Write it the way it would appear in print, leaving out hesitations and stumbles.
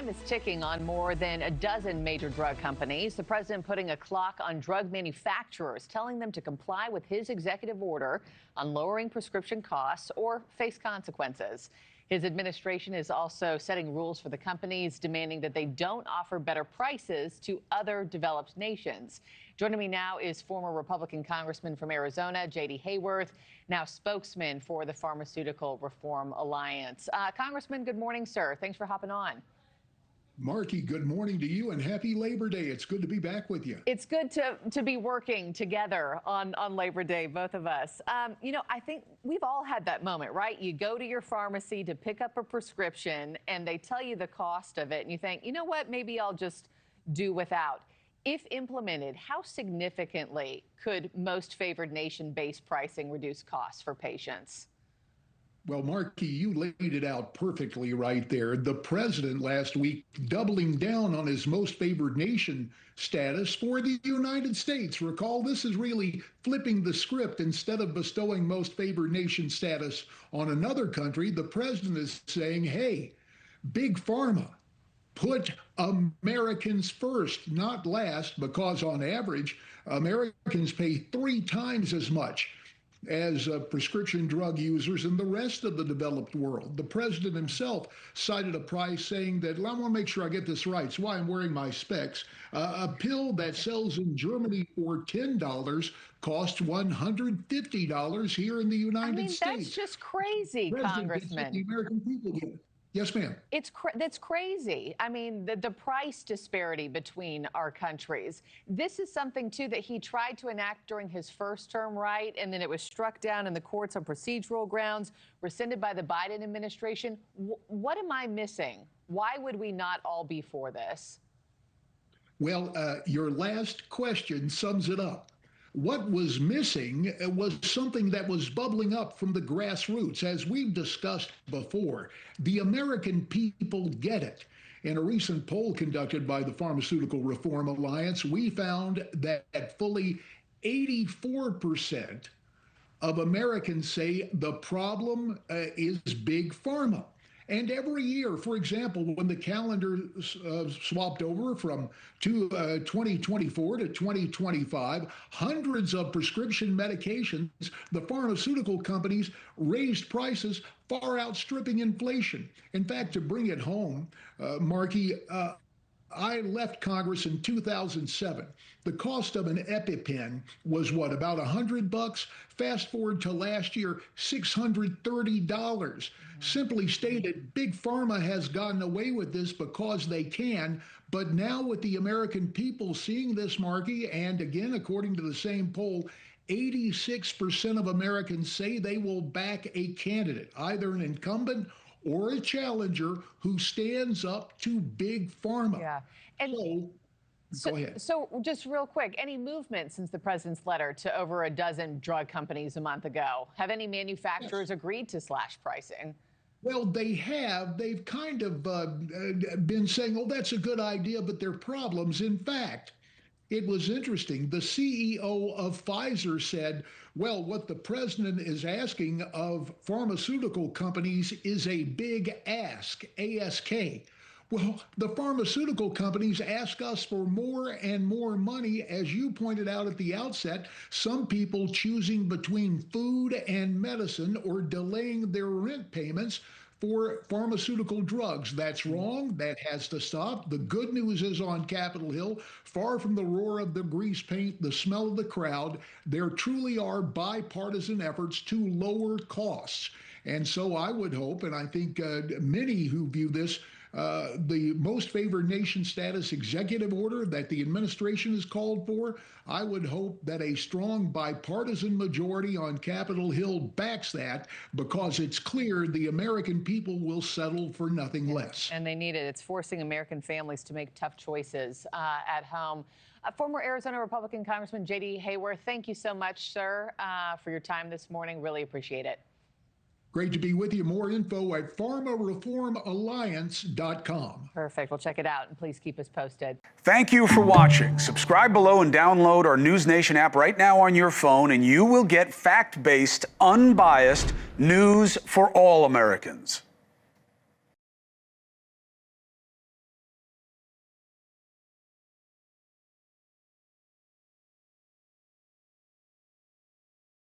Time is ticking on more than a dozen major drug companies. The president putting a clock on drug manufacturers, telling them to comply with his executive order on lowering prescription costs or face consequences. His administration is also setting rules for the companies, demanding that they don't offer better prices to other developed nations. Joining me now is former Republican Congressman from Arizona, J.D. Hayworth, now spokesman for the Pharmaceutical Reform Alliance. Congressman, good morning, sir. Thanks for hopping on. Markie, good morning to you and happy Labor Day. It's good to be back with you. It's good to be working together on Labor Day, both of us. You know, I think we've all had that moment, right? You go to your pharmacy to pick up a prescription and they tell you the cost of it and you think, you know what, maybe I'll just do without. If implemented, how significantly could most favored nation-based pricing reduce costs for patients? Well, Markie, you laid it out perfectly right there. The president last week doubling down on his most favored nation status for the United States. Recall, this is really flipping the script. Instead of bestowing most favored nation status on another country, the president is saying, hey, Big Pharma, put Americans first, not last, because on average, Americans pay 3 times as much as prescription drug users in the rest of the developed world. The president himself cited a price saying that, well, I want to make sure I get this right, so why I'm wearing my specs. A pill that sells in Germany for $10 costs $150 here in the United States. That's just crazy, Congressman. The American people get. Yes, ma'am. That's crazy. I mean, the price disparity between our countries. This is something, too, that he tried to enact during his first term, right? And then it was struck down in the courts on procedural grounds, rescinded by the Biden administration. What am I missing? Why would we not all be for this? Well, your last question sums it up. What was missing was something that was bubbling up from the grassroots. As we've discussed before, the American people get it. In a recent poll conducted by the Pharmaceutical Reform Alliance, we found that fully 84% of Americans say the problem is Big Pharma. And every year, for example, when the calendar swapped over from 2024 to 2025, hundreds of prescription medications, the pharmaceutical companies raised prices far outstripping inflation. In fact, to bring it home, Markie, I left Congress in 2007. The cost of an EpiPen was what, about $100? Fast forward to last year, $630. Simply stated, Big Pharma has gotten away with this because they can. But now with the American people seeing this, Markie, and again, according to the same poll, 86% of Americans say they will back a candidate, either an incumbent or a challenger who stands up to Big Pharma. Yeah. And go ahead. So just real quick, any movement since the president's letter to over a dozen drug companies a month ago? Have any manufacturers agreed to slash pricing? Well, they have. They've kind of been saying, oh, that's a good idea, but there are problems. In fact, it was interesting. The CEO of Pfizer said, well, what the president is asking of pharmaceutical companies is a big ask, ASK. Well, the pharmaceutical companies ask us for more and more money, as you pointed out at the outset, some people choosing between food and medicine or delaying their rent payments for pharmaceutical drugs. That's wrong. That has to stop. The good news is on Capitol Hill, far from the roar of the grease paint, the smell of the crowd, there truly are bipartisan efforts to lower costs. And so I would hope, and I think many who view this, the most favored nation status executive order that the administration has called for, I would hope that a strong bipartisan majority on Capitol Hill backs that, because it's clear the American people will settle for nothing less. And they need it. It's forcing American families to make tough choices at home. Former Arizona Republican Congressman J.D. Hayworth, thank you so much, sir, for your time this morning. Really appreciate it. Great to be with you. More info at pharmareformalliance.com. Perfect. We'll check it out, and please keep us posted. Thank you for watching. Subscribe below and download our NewsNation app right now on your phone, and you will get fact-based, unbiased news for all Americans.